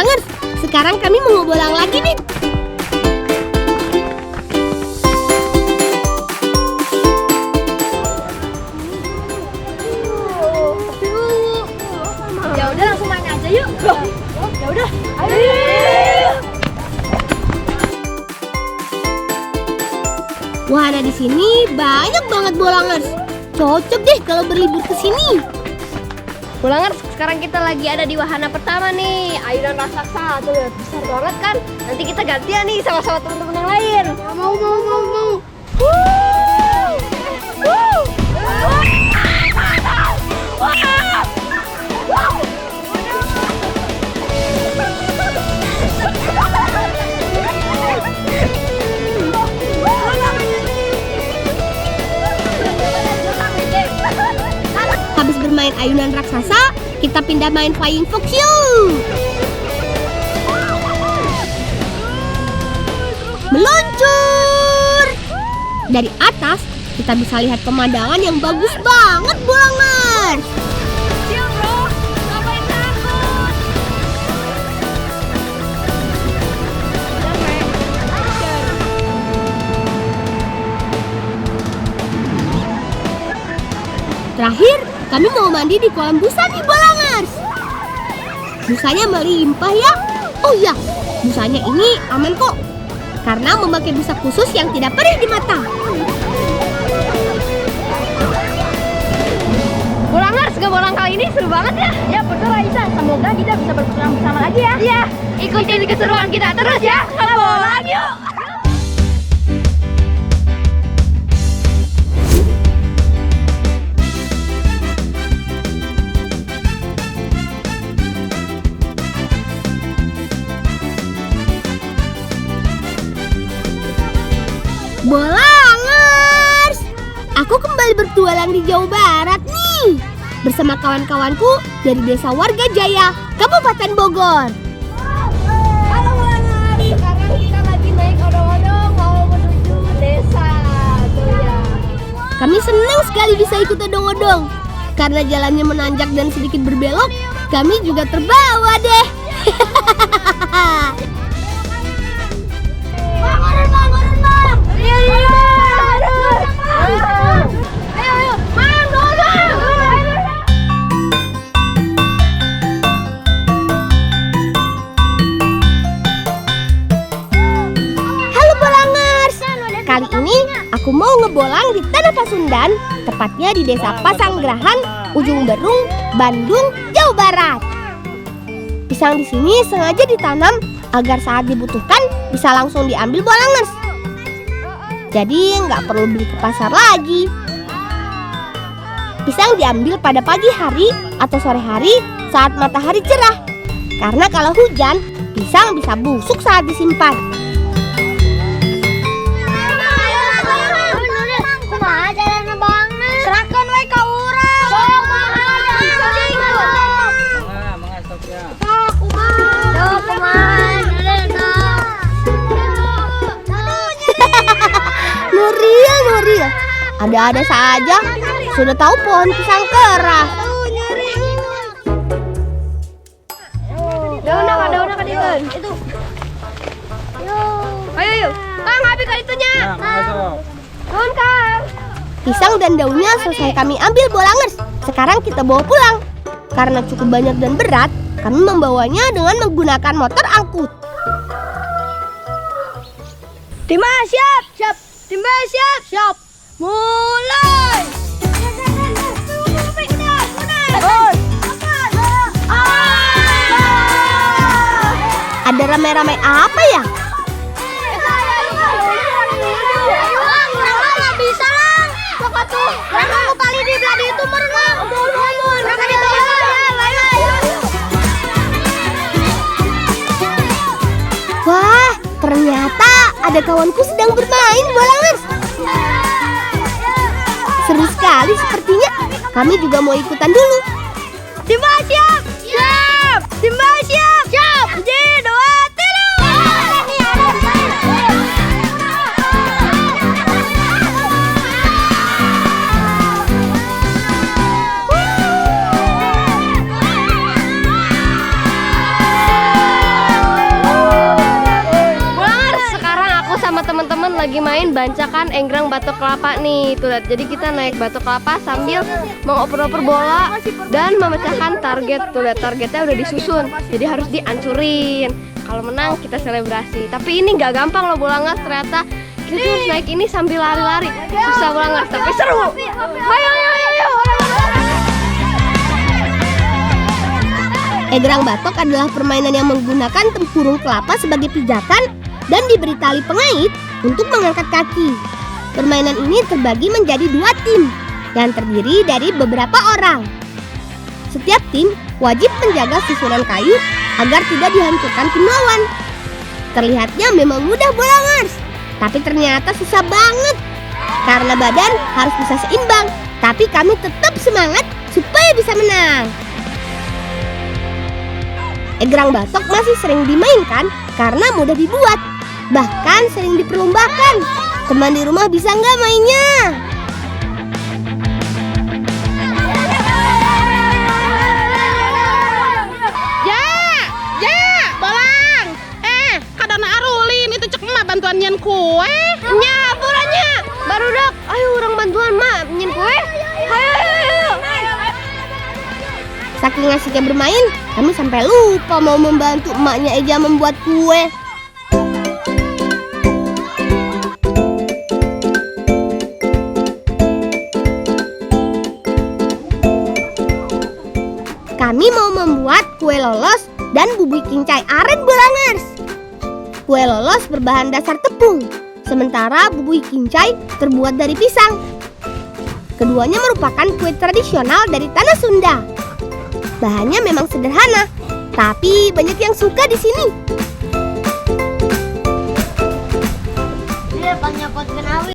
Bolangers, sekarang kami mau bolang lagi nih. Ya udah langsung main aja yuk. Ya udah, ayo. Wahana di sini banyak banget Bolangers. Cocok deh kalau berlibur ke sini. Bolangers, sekarang kita lagi ada di wahana pertama nih, ayunan raksasa. Tuh lihat, besar banget kan? Nanti kita gantian nih sama teman-teman yang lain. Mau. Habis bermain ayunan raksasa, kita pindah main Flying Fox yuk. Meluncur. Dari atas, kita bisa lihat pemandangan yang bagus banget, Bolangers. Terakhir, kami mau mandi di kolam busa nih, Bolangers. Busanya melimpah ya. Oh iya, busanya ini aman kok, karena memakai busa khusus yang tidak perih di mata. Bolangers, bolang kali ini seru banget ya. Ya betul Aisyah, semoga kita bisa berpetualang bersama lagi ya. Iya, ikutin keseruan kita terus ya. Kalau bolang yuk. Bolangers, aku kembali bertualang di Jawa Barat nih, bersama kawan-kawanku dari Desa Warga Jaya, Kabupaten Bogor. Halo Bolangers, sekarang kita lagi naik odong-odong mau menuju desa. Tuh ya. Kami senang sekali bisa ikut odong-odong. Karena jalannya menanjak dan sedikit berbelok, kami juga terbawa deh. Kali ini aku mau ngebolang di Tanah Pasundan, tepatnya di Desa Pasanggerahan, Ujung Berung, Bandung, Jawa Barat. Pisang di sini sengaja ditanam agar saat dibutuhkan bisa langsung diambil Bolangers. Jadi nggak perlu beli ke pasar lagi. Pisang diambil pada pagi hari atau sore hari saat matahari cerah. Karena kalau hujan, pisang bisa busuk saat disimpan. Nuril, ada-ada saja. Sudah tahu pohon pisang kerah. Daun kadiun. Itu. Ayo. Kang, habis kaditunya. Daun, Kang. Pisang dan daunnya selesai kami ambil Bolangers. Sekarang kita bawa pulang. Karena cukup banyak dan berat, kami membawanya dengan menggunakan motor angkut. Dimas, siap. Dimas, siap. Mulai. Ada rame-rame apa ya? Nggak bisa lang. Pokok tuh. Mau kali di beladi itu merenang. Wah, ternyata ada kawanku sedang bermain Bolangers. Seru sekali sepertinya. Kami juga mau ikutan dulu. Dimas, siap. Dimas, siap. 1, 2, 3. memecahkan enggrang batok kelapa nih. Tuh lihat, jadi kita naik batok kelapa sambil mengoper-oper bola dan memecahkan target. Tuh lihat, targetnya udah disusun, jadi harus dihancurin. Kalau menang kita selebrasi. Tapi ini nggak gampang loh Bolangas, ternyata kita tuh harus naik ini sambil lari-lari. Susah Bolangas, tapi seru. Ayo. Egrang batok adalah permainan yang menggunakan tempurung kelapa sebagai pijakan dan diberi tali pengait untuk mengangkat kaki. Permainan ini terbagi menjadi 2 tim yang terdiri dari beberapa orang. Setiap tim wajib menjaga susunan kayu agar tidak dihancurkan tim lawan. Terlihatnya memang mudah Bolangers, tapi ternyata susah banget. Karena badan harus bisa seimbang, tapi kami tetap semangat supaya bisa menang. Egrang batok masih sering dimainkan karena mudah dibuat, bahkan sering diperlombakan. Teman di rumah bisa nggak mainnya? Bolang. Kadana arulin itu cek emak bantuan nyen kue. Nya, burannya. Baru dak. Ayo orang bantuan mak nyen kue. Ayo. Saking asiknya bermain, kami sampai lupa mau membantu emaknya Eja membuat kue. Kami mau membuat kue lolos dan bubui kincai aren Bolangers. Kue lolos berbahan dasar tepung, sementara bubui kincai terbuat dari pisang. Keduanya merupakan kue tradisional dari tanah Sunda. Bahannya memang sederhana, tapi banyak yang suka di sini. Dia banyak pot kenawi.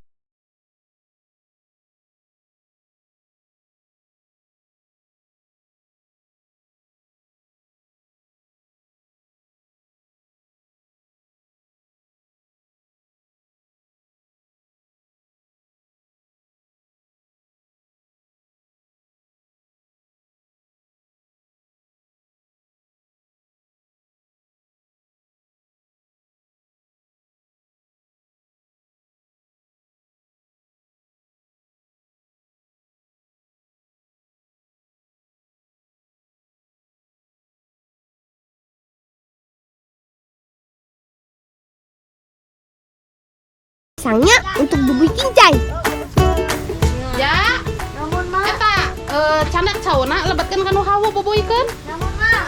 Pisangnya untuk bubui kincai. Ya. Namun mak. Eta canda cauna lebatkeun kanu hawu bubuikeun. Namun mak.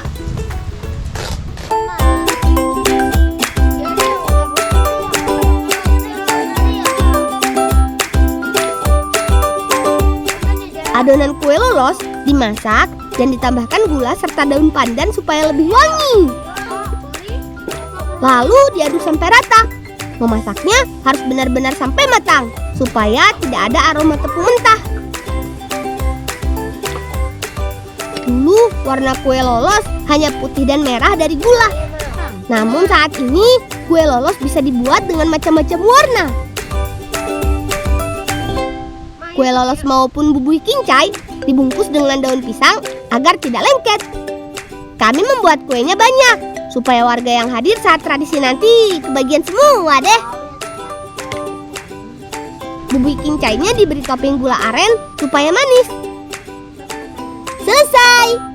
Adonan kue lolos dimasak dan ditambahkan gula serta daun pandan supaya lebih wangi. Lalu diaduk sampai rata. Memasaknya harus benar-benar sampai matang supaya tidak ada aroma tepung mentah. Dulu warna kue lolos hanya putih dan merah dari gula. Namun saat ini kue lolos bisa dibuat dengan macam-macam warna. Kue lolos maupun bubui kincai dibungkus dengan daun pisang agar tidak lengket. Kami membuat kuenya banyak supaya warga yang hadir saat tradisi nanti kebagian semua deh. Bubui kincainya diberi topping gula aren supaya manis. Selesai.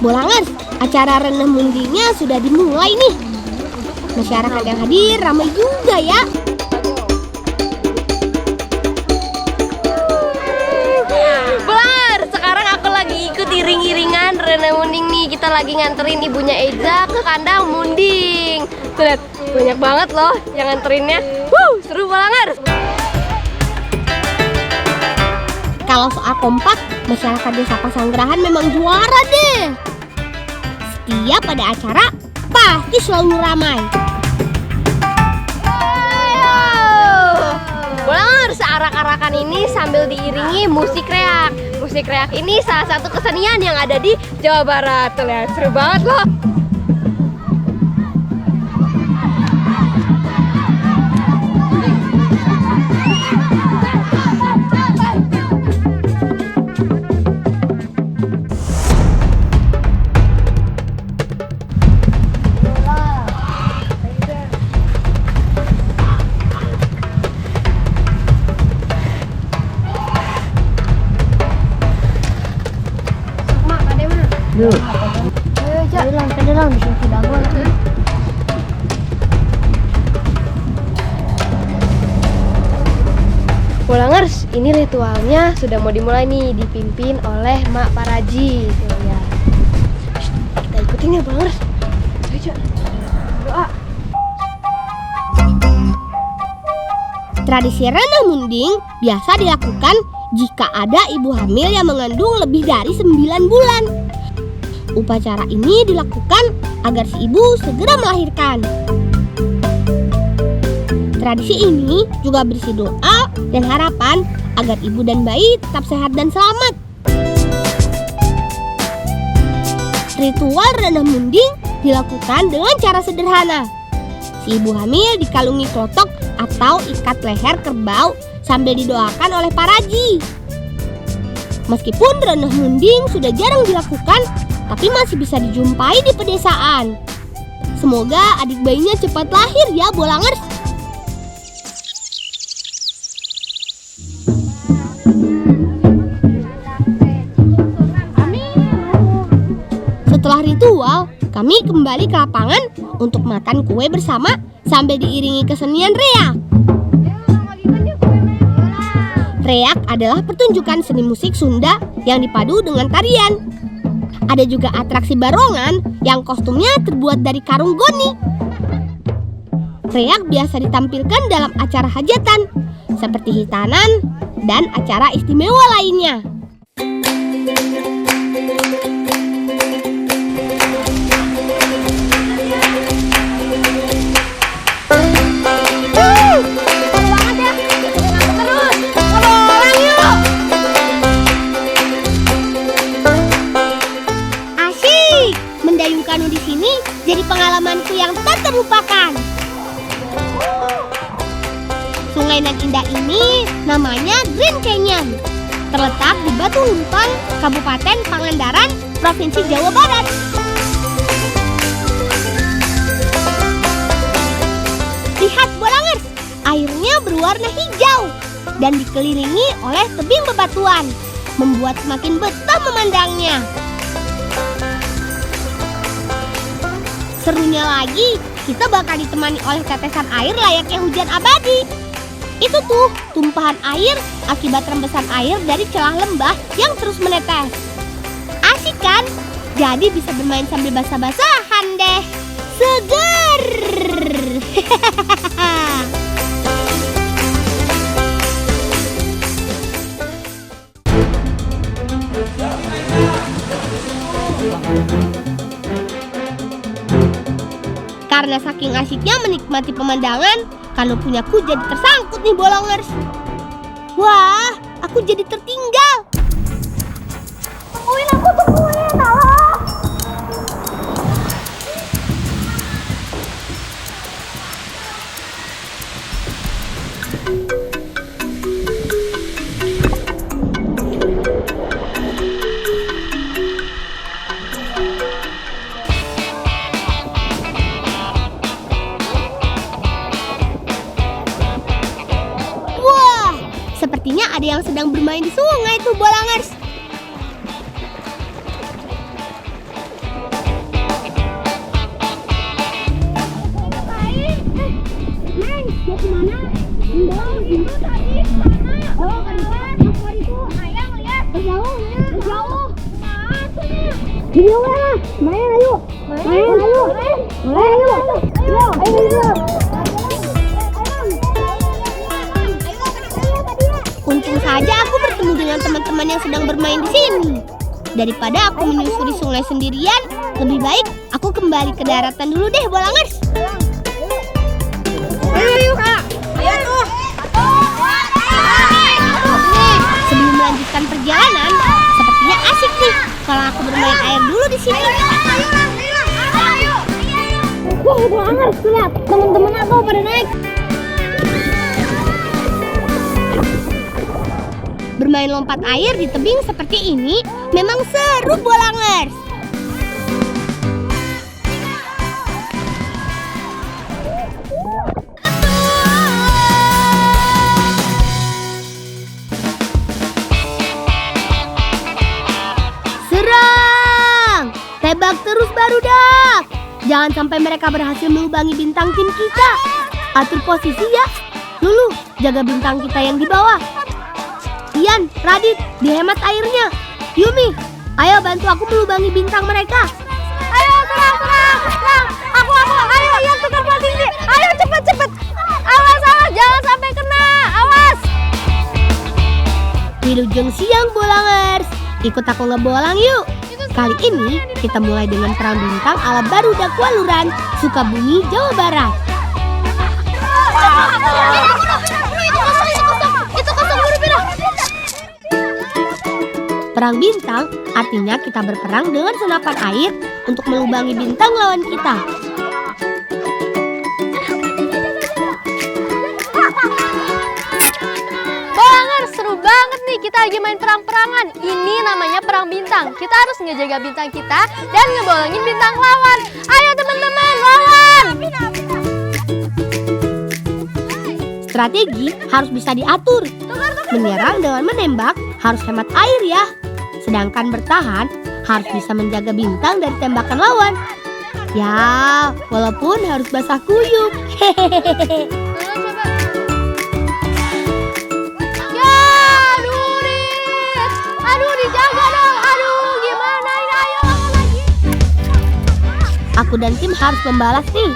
Bolangers, acara renah mundinya sudah dimulai nih. Masyarakat yang hadir ramai juga ya. Belar, sekarang aku lagi ikut iring-iringan renah munding nih. Kita lagi nganterin ibunya Eja ke kandang munding. Tuh lihat, banyak banget loh yang nganterinnya. Seru banget. Kalau soal kompak, masyarakat Desa Pasanggerahan memang juara deh. Setiap ada acara, pasti selalu ramai. Bolangers, searak-arakan ini sambil diiringi musik reak. Musik reak ini salah satu kesenian yang ada di Jawa Barat. Tuh lihat, seru banget loh. Bolangers, ini ritualnya sudah mau dimulai nih, dipimpin oleh Mak Paraji. Tuh, ya. Kita ikutin ya Bolangers. Ayo, doa. Tradisi rendah munding biasa dilakukan jika ada ibu hamil yang mengandung lebih dari 9 bulan. Upacara ini dilakukan agar si ibu segera melahirkan. Tradisi ini juga berisi doa dan harapan agar ibu dan bayi tetap sehat dan selamat. Ritual rendah munding dilakukan dengan cara sederhana. Si ibu hamil dikalungi klotok atau ikat leher kerbau sambil didoakan oleh Paraji. Meskipun rendah munding sudah jarang dilakukan, tapi masih bisa dijumpai di pedesaan. Semoga adik bayinya cepat lahir ya Bolangers. Setelah ritual, kami kembali ke lapangan untuk makan kue bersama sambil diiringi kesenian reak. Reak adalah pertunjukan seni musik Sunda yang dipadu dengan tarian. Ada juga atraksi barongan yang kostumnya terbuat dari karung goni. Reak biasa ditampilkan dalam acara hajatan, seperti hitanan dan acara istimewa lainnya. Kanu di sini jadi pengalamanku yang tak terlupakan. Sungai nan indah ini namanya Green Canyon. Terletak di Batu Lumpang, Kabupaten Pangandaran, Provinsi Jawa Barat. Lihat Bolangers, airnya berwarna hijau dan dikelilingi oleh tebing bebatuan, membuat semakin betah memandangnya. Serunya lagi, kita bakal ditemani oleh tetesan air layaknya hujan abadi. Itu tuh tumpahan air akibat rembesan air dari celah lembah yang terus menetes. Asik kan? Jadi bisa bermain sambil basah-basahan deh. Seger! Karena saking asyiknya menikmati pemandangan, kalau punyaku jadi tersangkut nih Bolangers. Wah, aku jadi tertinggal. Tungguin aku, tolong. Sepertinya ada yang sedang bermain di sungai tuh Bolangers. Untung saja aku bertemu dengan teman-teman yang sedang bermain di sini. Daripada aku menyusuri sungai sendirian, lebih baik aku kembali ke daratan dulu deh Bolangers. Ayo Kak, ayo tuh. Sebelum melanjutkan perjalanan, sepertinya asik nih kalau aku bermain air dulu di sini. Wah, Bolangers, lihat teman-teman aku pada naik. Bermain lompat air di tebing seperti ini memang seru Bolangers. Serang! barudak. Jangan sampai mereka berhasil melubangi bintang tim kita. Atur posisi ya. Lulu, jaga bintang kita yang di bawah. Ian, Radit, dihemat airnya. Yumi, ayo bantu aku melubangi bintang mereka. Ayo serang. Ayo Ian, tukar posisi. Ayo cepet. Awas, jangan sampai kena. Awas. Wilujeng siang bolangers. Ikut aku ngebolang yuk. Kali ini kita mulai dengan perang bintang ala Barudak Waluran, Sukabumi, Jawa Barat. Itu kosong buru biru. Perang bintang artinya kita berperang dengan senapan air untuk melubangi bintang lawan kita. Bolangers, seru banget nih kita lagi main perang-perangan. Ini namanya perang bintang. Kita harus ngejaga bintang kita dan ngebolongin bintang lawan. Ayo teman-teman, lawan! Strategi harus bisa diatur. Menyerang dengan menembak harus hemat air ya. Sedangkan bertahan harus bisa menjaga bintang dari tembakan lawan. Ya, walaupun harus basah kuyup. Hehehe. Ya, aduh Rit. Aduh dijaga dong. Aduh gimana ini, ayo lawan lagi. Aku dan tim harus membalas nih.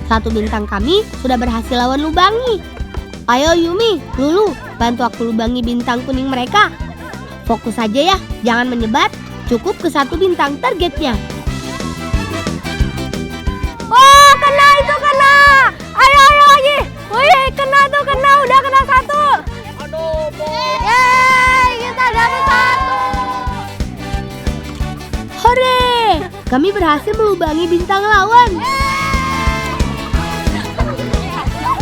Satu bintang kami sudah berhasil lawan lubangi. Ayo Yumi, Lulu, bantu aku lubangi bintang kuning mereka. Fokus saja ya, jangan menyebar. Cukup ke satu bintang targetnya. Oh, kena itu kena. Ayo lagi. Wih, kena tuh kena. Udah kena satu. Aduh, Yeay, kita dapat satu. Hore! Kami berhasil melubangi bintang lawan.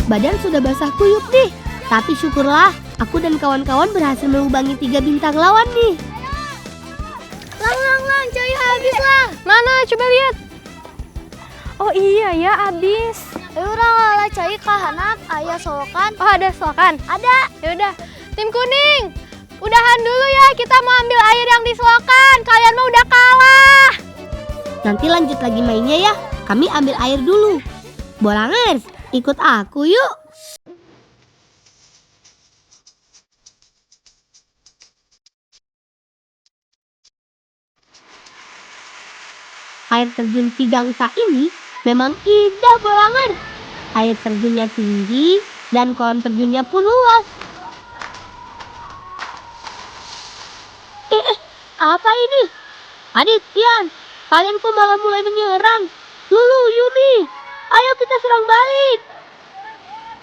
Badan sudah basah kuyup nih. Tapi syukurlah, aku dan kawan-kawan berhasil melubangi 3 bintang lawan nih. Lang, cai habis lah. Mana? Coba lihat. Oh iya ya, habis. Urang cai kahanap aya solokan. Oh, ada selokan? Ada. Ya udah. Tim kuning, udahan dulu ya. Kita mau ambil air yang di selokan. Kalian mah udah kalah. Nanti lanjut lagi mainnya ya. Kami ambil air dulu. Bolangers, ikut aku yuk. Air terjun Tigangsa ini memang indah bolangers. Air terjunnya tinggi dan kolam terjunnya pun luas. Apa ini? Adit, Tian, kalian kok malah mulai menyerang? Lulu, Yumi, ayo kita serang balik.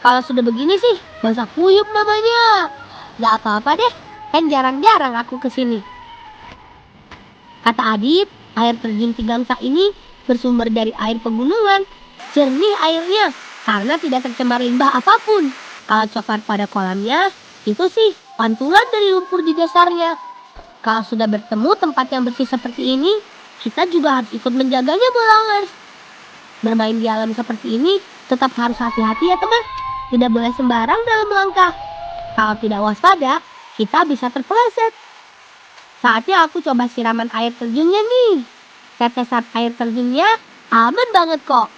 Kalau sudah begini sih, basah kuyup namanya. Gak apa-apa deh, kan jarang-jarang aku kesini. Kata Adit, air terjun Tigangsa ini bersumber dari air pegunungan. Jernih airnya, karena tidak tercemar limbah apapun. Kalau coklat pada kolamnya, itu sih pantulan dari lumpur di dasarnya. Kalau sudah bertemu tempat yang bersih seperti ini, kita juga harus ikut menjaganya bolangers. Bermain di alam seperti ini tetap harus hati-hati ya teman. Tidak boleh sembarang dalam melangkah. Kalau tidak waspada, kita bisa terpeleset. Saatnya aku coba siraman air terjunnya nih. Tetesan air terjunnya aman banget kok.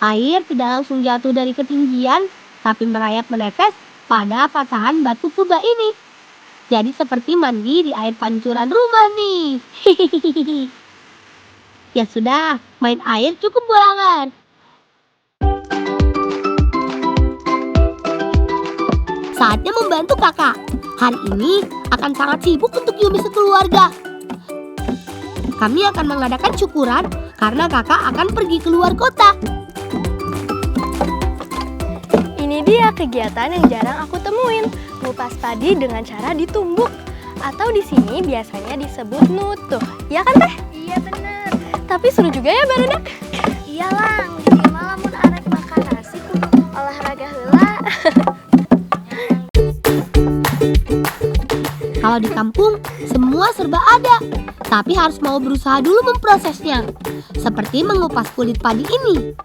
Air tidak langsung jatuh dari ketinggian, tapi merayap menetes pada patahan batu purba ini. Jadi seperti mandi di air pancuran rumah nih. Ya sudah, main air cukup bolangers. Saatnya membantu kakak. Hari ini akan sangat sibuk untuk Yumi sekeluarga. Kami akan mengadakan syukuran karena kakak akan pergi keluar kota. Ini dia kegiatan yang jarang aku temuin. Ngupas padi dengan cara ditumbuk. Atau di sini biasanya disebut nutuh. Iya kan teh? Iya bener. Tapi seru juga ya Barudak. Iya lang, jadi malamun arek makan nasi kudu olahraga heula. Kalau di kampung, semua serba ada. Tapi harus mau berusaha dulu memprosesnya. Seperti mengupas kulit padi ini.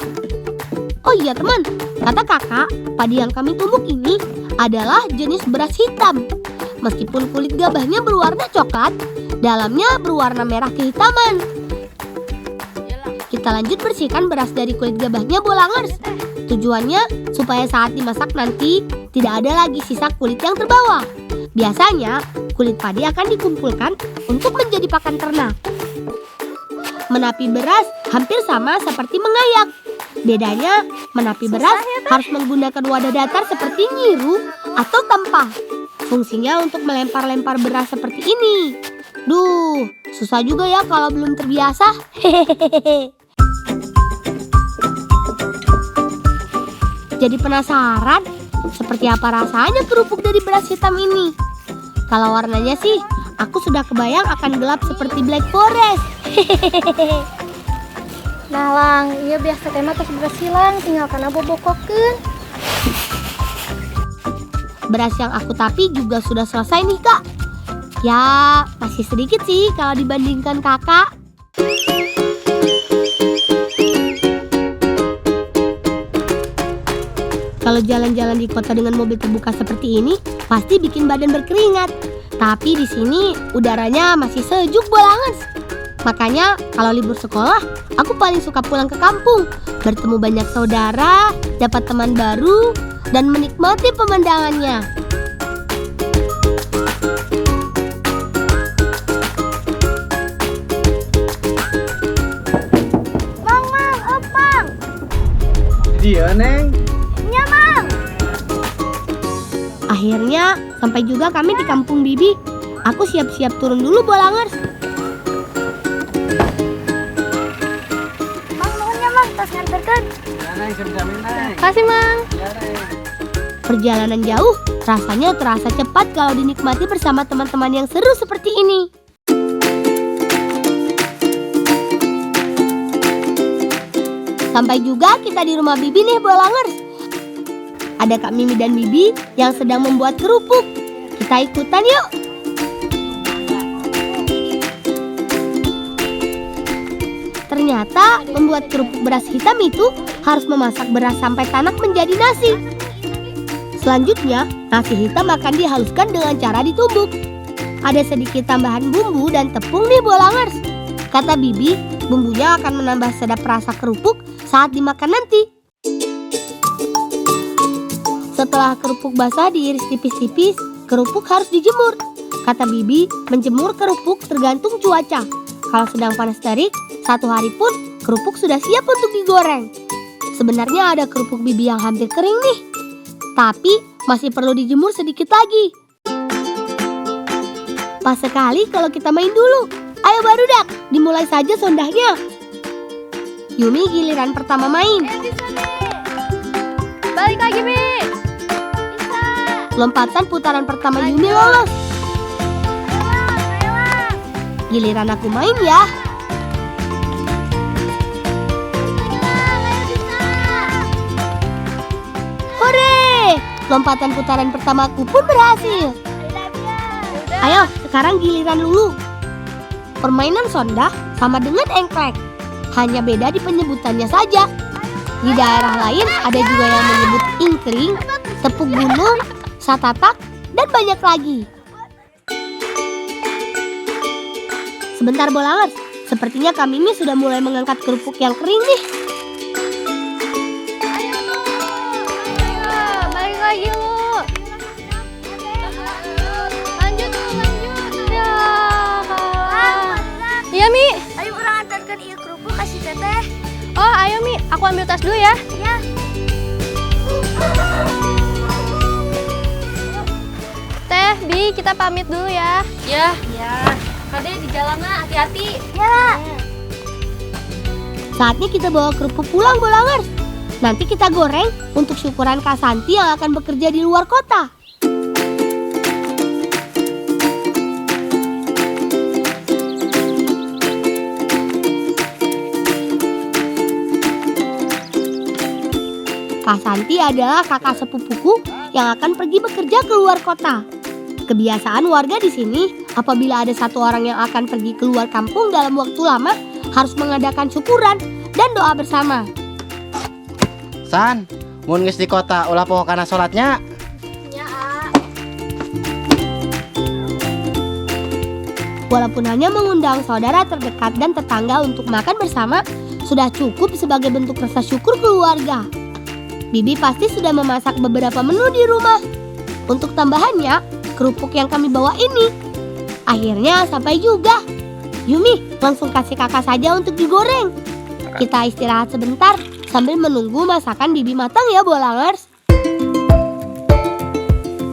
Oh iya teman, kata kakak, padi yang kami tumbuk ini adalah jenis beras hitam. Meskipun kulit gabahnya berwarna coklat, dalamnya berwarna merah kehitaman. kita lanjut bersihkan beras dari kulit gabahnya bolangers. Tujuannya supaya saat dimasak nanti tidak ada lagi sisa kulit yang terbawa. Biasanya kulit padi akan dikumpulkan untuk menjadi pakan ternak. Menapi beras hampir sama seperti mengayak. Bedanya menapi beras harus menggunakan wadah datar seperti nyiru atau tampah. Fungsinya untuk melempar-lempar beras seperti ini. Duh, susah juga ya kalau belum terbiasa. Hehehe. Jadi penasaran seperti apa rasanya kerupuk dari beras hitam ini? Kalau warnanya sih, aku sudah kebayang akan gelap seperti Black Forest. Hehehe. Nah lang, iya biasa tema tos beras silang, tinggal kana bobokokeun. Beras yang aku tapi juga sudah selesai nih kak. Ya, masih sedikit sih kalau dibandingkan kakak. Kalau jalan-jalan di kota dengan mobil terbuka seperti ini, pasti bikin badan berkeringat. Tapi di sini udaranya masih sejuk bolangers. Makanya kalau libur sekolah, aku paling suka pulang ke kampung, bertemu banyak saudara, dapat teman baru, dan menikmati pemandangannya. Mang, opang. Dia neng. Nya mang. Akhirnya sampai juga kami di kampung Bibi. Aku siap-siap turun dulu bolangers. Mang nuhunnya mang, tos nganterkeun. Ya neng, sami-sami neng. Kasih Mang. Ya neng. Perjalanan jauh rasanya terasa cepat kalau dinikmati bersama teman-teman yang seru seperti ini. Sampai juga kita di rumah Bibi nih bolangers. Ada Kak Mimi dan Bibi yang sedang membuat kerupuk. Kita ikutan yuk. Ternyata membuat kerupuk beras hitam itu harus memasak beras sampai tanak menjadi nasi. Selanjutnya, nasi hitam akan dihaluskan dengan cara ditumbuk. Ada sedikit tambahan bumbu dan tepung nih bolangers. Kata Bibi, bumbunya akan menambah sedap rasa kerupuk saat dimakan nanti. Setelah kerupuk basah diiris tipis-tipis, kerupuk harus dijemur. Kata Bibi, menjemur kerupuk tergantung cuaca. Kalau sedang panas terik, 1 hari pun kerupuk sudah siap untuk digoreng. Sebenarnya ada kerupuk Bibi yang hampir kering nih, tapi masih perlu dijemur sedikit lagi. Pas sekali kalau kita main dulu. Ayo barudak, dimulai saja sondahnya. Yumi giliran pertama main. Balik lagi, Mi. Lompatan putaran pertama Yumi lolos. Giliran aku main ya. Hore! Lompatan putaran pertamaku pun berhasil. Ayo, sekarang giliran Lulu. Permainan sondah sama dengan engklek, hanya beda di penyebutannya saja. Di daerah lain ada juga yang menyebut ingkring, tepuk gunung, satatak, dan banyak lagi. Sebentar bolangers, sepertinya Kak Mimi sudah mulai mengangkat kerupuk yang kering nih. Balik lagi lu. Lanjut. Ya. Iya, Mi. Ayo urang antarkeun ieu kerupuk ka si Teteh. Oh, ayo Mi, aku ambil tas dulu ya. Iya. Teh, Bi, kita pamit dulu ya. Ya. Kade di jalanan hati-hati. Ya. Saatnya kita bawa kerupuk pulang bolangers. Nanti kita goreng untuk syukuran Kak Santi yang akan bekerja di luar kota. Kak Santi adalah kakak sepupuku yang akan pergi bekerja ke luar kota. Kebiasaan warga di sini, apabila ada satu orang yang akan pergi keluar kampung dalam waktu lama, harus mengadakan syukuran dan doa bersama. San, mun geus di kota ulah poho kana salatnya. Walaupun hanya mengundang saudara terdekat dan tetangga untuk makan bersama, sudah cukup sebagai bentuk rasa syukur keluarga. Bibi pasti sudah memasak beberapa menu di rumah. Untuk tambahannya, kerupuk yang kami bawa ini. Akhirnya sampai juga. Yumi, langsung kasih kakak saja untuk digoreng. Kita istirahat sebentar sambil menunggu masakan Bibi matang ya, Bolangers.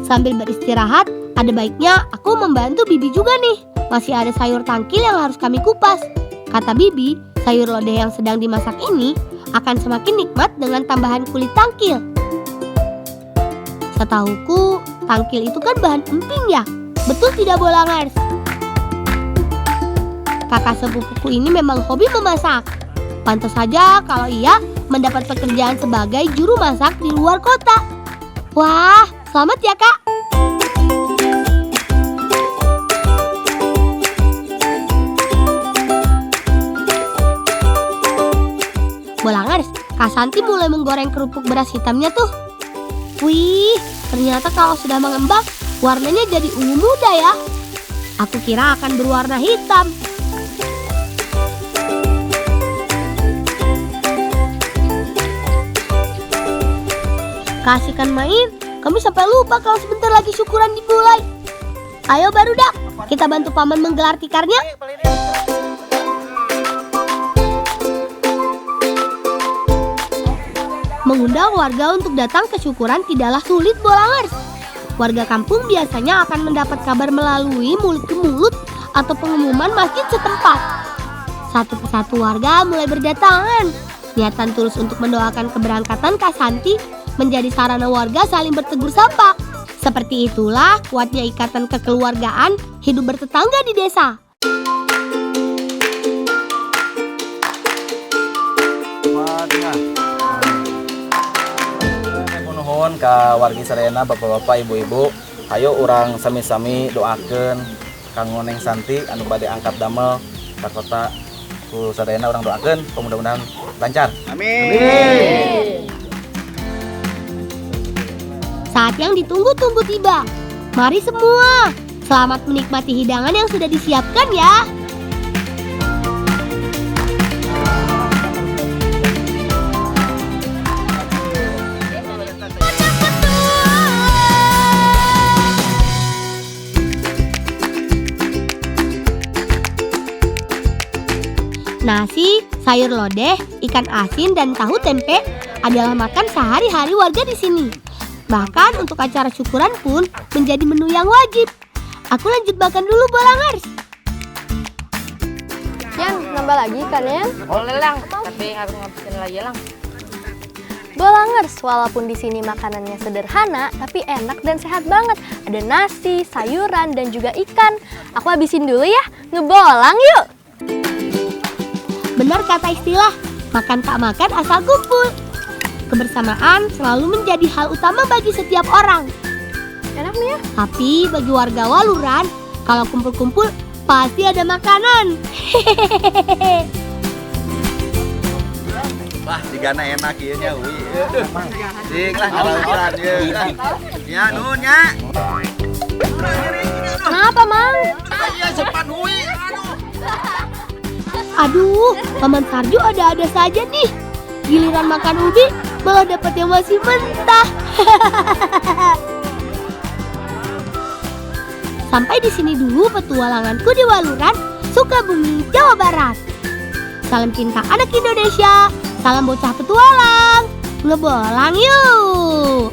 Sambil beristirahat, ada baiknya aku membantu Bibi juga nih. Masih ada sayur tangkil yang harus kami kupas. Kata Bibi, sayur lodeh yang sedang dimasak ini akan semakin nikmat dengan tambahan kulit tangkil. Setahuku, tangkil itu kan bahan emping ya? Betul tidak, Bolangers? Kakak sepupuku ini memang hobi memasak. Pantas saja kalau ia mendapat pekerjaan sebagai juru masak di luar kota. Wah, selamat ya, Kak. Bolangers, Kak Santi mulai menggoreng kerupuk beras hitamnya tuh. Wih, ternyata kalau sudah mengembang, warnanya jadi ungu muda ya. Aku kira akan berwarna hitam. Kasihkan main, kami sampai lupa kalau sebentar lagi syukuran dimulai. Ayo Barudak, kita bantu paman menggelar tikarnya. Mengundang warga untuk datang ke syukuran tidaklah sulit, Bolangers. Warga kampung biasanya akan mendapat kabar melalui mulut ke mulut atau pengumuman masjid setempat. Satu persatu warga mulai berdatangan. Niatan tulus untuk mendoakan keberangkatan Kak Santi menjadi sarana warga saling bertegur sapa. Seperti itulah kuatnya ikatan kekeluargaan hidup bertetangga di desa. Nuhun ka wargi sadayana bapak-bapak ibu-ibu, ayo urang sami-sami doakeun kanggo Neng Santi anu bade angkat damel ka kota ku sadayana urang doakeun mudah-mudahan lancar. Amin. Saat yang ditunggu-tunggu tiba. Mari semua, selamat menikmati hidangan yang sudah disiapkan ya. Nasi, sayur lodeh, ikan asin, dan tahu tempe adalah makan sehari-hari warga di sini. Bahkan untuk acara syukuran pun menjadi menu yang wajib. Aku lanjut makan dulu, Bolangers. Yang nambah lagi kan, Yan? Boleh lang, tapi ngabisin lagi lang. Bolangers, walaupun di sini makanannya sederhana, tapi enak dan sehat banget. Ada nasi, sayuran, dan juga ikan. Aku habisin dulu ya, ngebolang yuk. Benar kata istilah, makan tak makan asal kumpul. Kebersamaan selalu menjadi hal utama bagi setiap orang. Enak nih ya? Tapi bagi warga Waluran, kalau kumpul-kumpul pasti ada makanan. Wah, digana enak ieu nya euy. Sing lah kalausan ieu. Ya nuhun nya. Kenapa, Mang? Aya sepan huy. Aduh, Paman Sarjo ada-ada saja nih. Giliran makan ubi, malah dapat yang masih mentah. Sampai di sini dulu petualanganku di Waluran, Sukabumi, Jawa Barat. Salam cinta anak Indonesia, salam bocah petualang. Ngebolang yuk.